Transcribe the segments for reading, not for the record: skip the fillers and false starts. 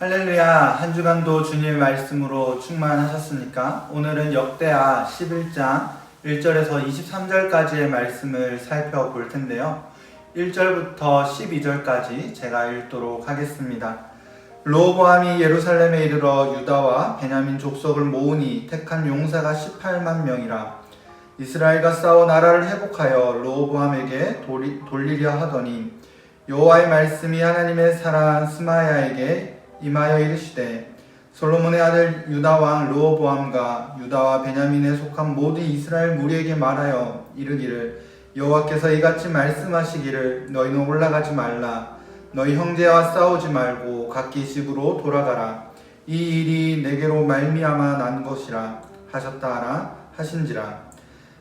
할렐루야, 한 주간도 주님의 말씀으로 충만하셨습니까? 오늘은 역대하 11장 1절에서 23절까지의 말씀을 살펴볼 텐데요. 1절부터 12절까지 제가 읽도록 하겠습니다. 르호보암이 예루살렘에 이르러 유다와 베냐민 족속을 모으니 택한 용사가 18만 명이라. 이스라엘과 싸워 나라를 회복하여 르호보암에게 돌리려 하더니 여호와의 말씀이 하나님의 사람 스마야에게 임하여 이르시되, 솔로몬의 아들 유다 왕 르호보암과 유다와 베냐민에 속한 모든 이스라엘 무리에게 말하여 이르기를, 여호와께서 이같이 말씀하시기를, 너희는 올라가지 말라. 너희 형제와 싸우지 말고 각기 집으로 돌아가라. 이 일이 내게로 말미암아 난 것이라 하셨다 하라 하신지라.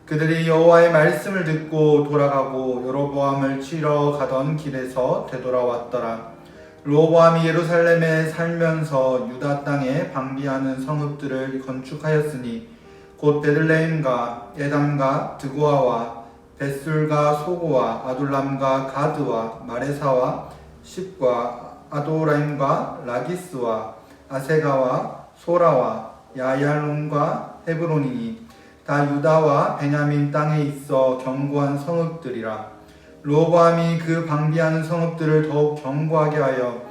그들이 여호와의 말씀을 듣고 돌아가고 여로보암을 치러 가던 길에서 되돌아왔더라. 르호보암이 예루살렘에 살면서 유다 땅에 방비하는 성읍들을 건축하였으니 곧 베들레헴과 에담과 드고아와 벳술과 소고와 아둘람과 가드와 마레사와 십과 아도라임과 라기스와 아세가와 소라와 야얄론과 헤브론이니 다 유다와 베냐민 땅에 있어 견고한 성읍들이라. 르호보암이 그 방비하는 성읍들을 더욱 견고하게 하여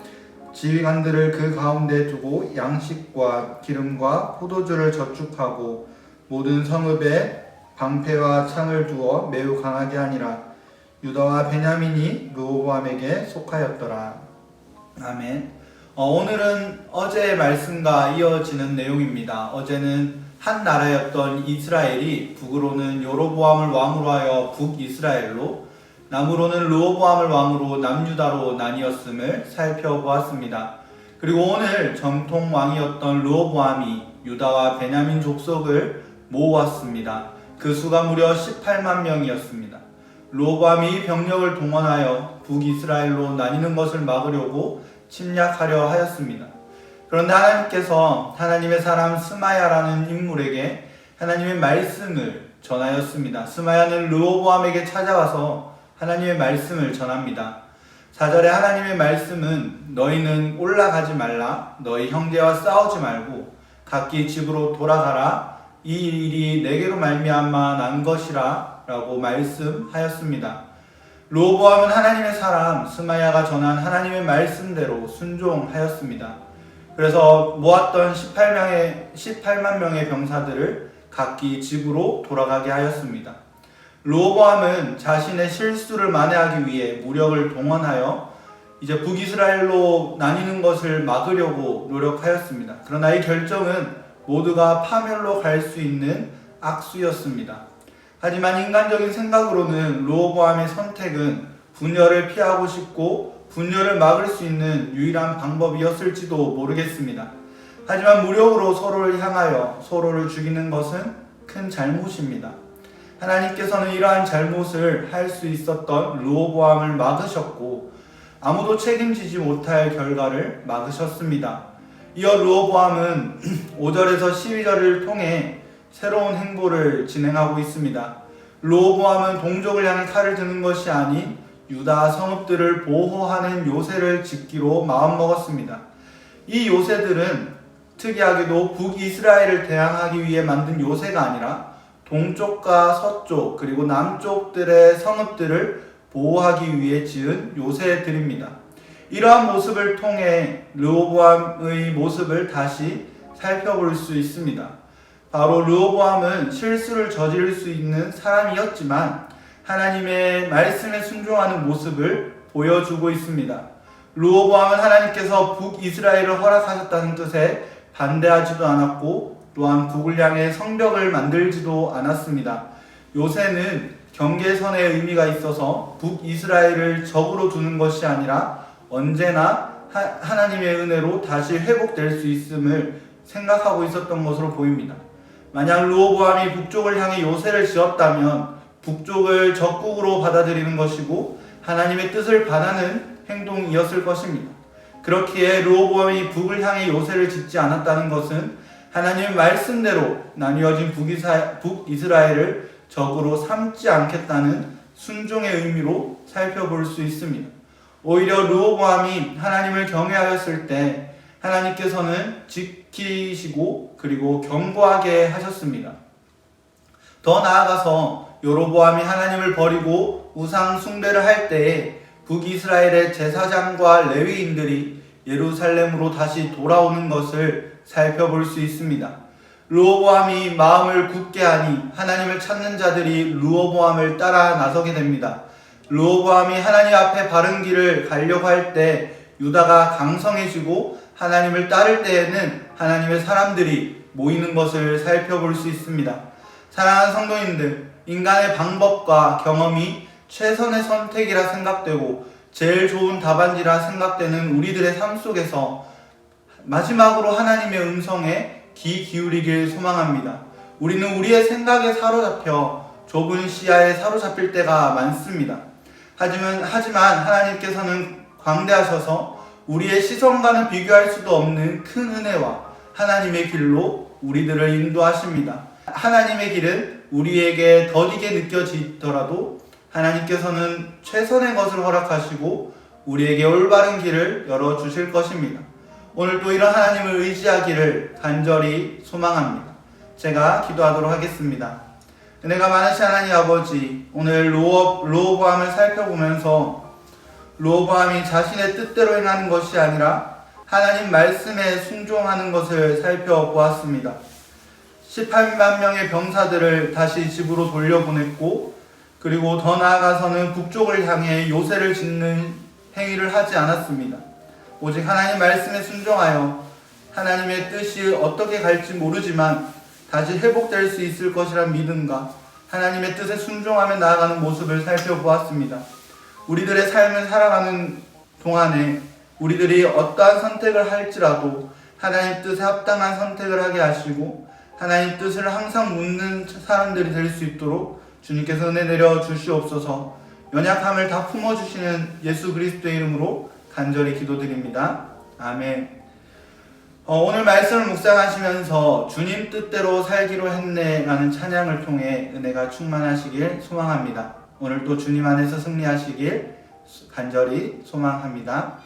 지휘관들을 그 가운데 두고 양식과 기름과 포도주를 저축하고 모든 성읍에 방패와 창을 두어 매우 강하게 하니라. 유다와 베냐민이 르호보암에게 속하였더라. 아멘. 오늘은 어제의 말씀과 이어지는 내용입니다. 어제는 한 나라였던 이스라엘이 북으로는 여로보암을 왕으로 하여 북이스라엘로, 남으로는 르호보암을 왕으로 남유다로 나뉘었음을 살펴보았습니다. 그리고 오늘 정통 왕이었던 르호보암이 유다와 베냐민 족속을 모았습니다. 그 수가 무려 18만 명이었습니다. 르호보암이 병력을 동원하여 북이스라엘로 나뉘는 것을 막으려고 침략하려 하였습니다. 그런데 하나님께서 하나님의 사람 스마야라는 인물에게 하나님의 말씀을 전하였습니다. 스마야는 르호보암에게 찾아와서 하나님의 말씀을 전합니다. 4절에 하나님의 말씀은 너희는 올라가지 말라. 너희 형제와 싸우지 말고 각기 집으로 돌아가라. 이 일이 내게로 말미암아 난 것이라 라고 말씀하였습니다. 르호보암은 하나님의 사람 스마야가 전한 하나님의 말씀대로 순종하였습니다. 그래서 모았던 18만 명의 병사들을 각기 집으로 돌아가게 하였습니다. 르호보암은 자신의 실수를 만회하기 위해 무력을 동원하여 이제 북이스라엘로 나뉘는 것을 막으려고 노력하였습니다. 그러나 이 결정은 모두가 파멸로 갈 수 있는 악수였습니다. 하지만 인간적인 생각으로는 르호보암의 선택은 분열을 피하고 싶고 분열을 막을 수 있는 유일한 방법이었을지도 모르겠습니다. 하지만 무력으로 서로를 향하여 서로를 죽이는 것은 큰 잘못입니다. 하나님께서는 이러한 잘못을 할 수 있었던 르호보암을 막으셨고 아무도 책임지지 못할 결과를 막으셨습니다. 이어 르호보암은 5절에서 12절을 통해 새로운 행보를 진행하고 있습니다. 르호보암은 동족을 향해 칼을 드는 것이 아닌 유다 성읍들을 보호하는 요새를 짓기로 마음먹었습니다. 이 요새들은 특이하게도 북이스라엘을 대항하기 위해 만든 요새가 아니라 동쪽과 서쪽 그리고 남쪽들의 성읍들을 보호하기 위해 지은 요새들입니다. 이러한 모습을 통해 르호보암의 모습을 다시 살펴볼 수 있습니다. 바로 르호보암은 실수를 저지를 수 있는 사람이었지만 하나님의 말씀에 순종하는 모습을 보여주고 있습니다. 르호보암은 하나님께서 북이스라엘을 허락하셨다는 뜻에 반대하지도 않았고 또한 북을 향해 성벽을 만들지도 않았습니다. 요새는 경계선의 의미가 있어서 북이스라엘을 적으로 두는 것이 아니라 언제나 하나님의 은혜로 다시 회복될 수 있음을 생각하고 있었던 것으로 보입니다. 만약 르호보암이 북쪽을 향해 요새를 지었다면 북쪽을 적국으로 받아들이는 것이고 하나님의 뜻을 반하는 행동이었을 것입니다. 그렇기에 르호보암이 북을 향해 요새를 짓지 않았다는 것은 하나님의 말씀대로 나뉘어진 북이스라엘을 적으로 삼지 않겠다는 순종의 의미로 살펴볼 수 있습니다. 오히려 르호보암이 하나님을 경외하였을 때 하나님께서는 지키시고 그리고 견고하게 하셨습니다. 더 나아가서 여로보암이 하나님을 버리고 우상 숭배를 할 때에 북이스라엘의 제사장과 레위인들이 예루살렘으로 다시 돌아오는 것을 살펴볼 수 있습니다. 르호보암이 마음을 굳게 하니 하나님을 찾는 자들이 르호보암을 따라 나서게 됩니다. 르호보암이 하나님 앞에 바른 길을 가려고 할 때 유다가 강성해지고 하나님을 따를 때에는 하나님의 사람들이 모이는 것을 살펴볼 수 있습니다. 사랑하는 성도님들, 인간의 방법과 경험이 최선의 선택이라 생각되고 제일 좋은 답안지라 생각되는 우리들의 삶 속에서 마지막으로 하나님의 음성에 귀 기울이길 소망합니다. 우리는 우리의 생각에 사로잡혀 좁은 시야에 사로잡힐 때가 많습니다. 하지만 하나님께서는 광대하셔서 우리의 시선과는 비교할 수도 없는 큰 은혜와 하나님의 길로 우리들을 인도하십니다. 하나님의 길은 우리에게 더디게 느껴지더라도 하나님께서는 최선의 것을 허락하시고 우리에게 올바른 길을 열어주실 것입니다. 오늘도 이런 하나님을 의지하기를 간절히 소망합니다. 제가 기도하도록 하겠습니다. 은혜가 많으신 하나님 아버지, 오늘 르호보암을 살펴보면서 르호보암이 자신의 뜻대로 행하는 것이 아니라 하나님 말씀에 순종하는 것을 살펴보았습니다. 18만 명의 병사들을 다시 집으로 돌려보냈고 그리고 더 나아가서는 북쪽을 향해 요새를 짓는 행위를 하지 않았습니다. 오직 하나님 말씀에 순종하여 하나님의 뜻이 어떻게 갈지 모르지만 다시 회복될 수 있을 것이란 믿음과 하나님의 뜻에 순종하며 나아가는 모습을 살펴보았습니다. 우리들의 삶을 살아가는 동안에 우리들이 어떠한 선택을 할지라도 하나님 뜻에 합당한 선택을 하게 하시고 하나님 뜻을 항상 묻는 사람들이 될 수 있도록 주님께서 은혜 내려 주시옵소서. 연약함을 다 품어주시는 예수 그리스도의 이름으로 간절히 기도드립니다. 아멘. 오늘 말씀을 묵상하시면서 주님 뜻대로 살기로 했네 라는 찬양을 통해 은혜가 충만하시길 소망합니다. 오늘도 주님 안에서 승리하시길 간절히 소망합니다.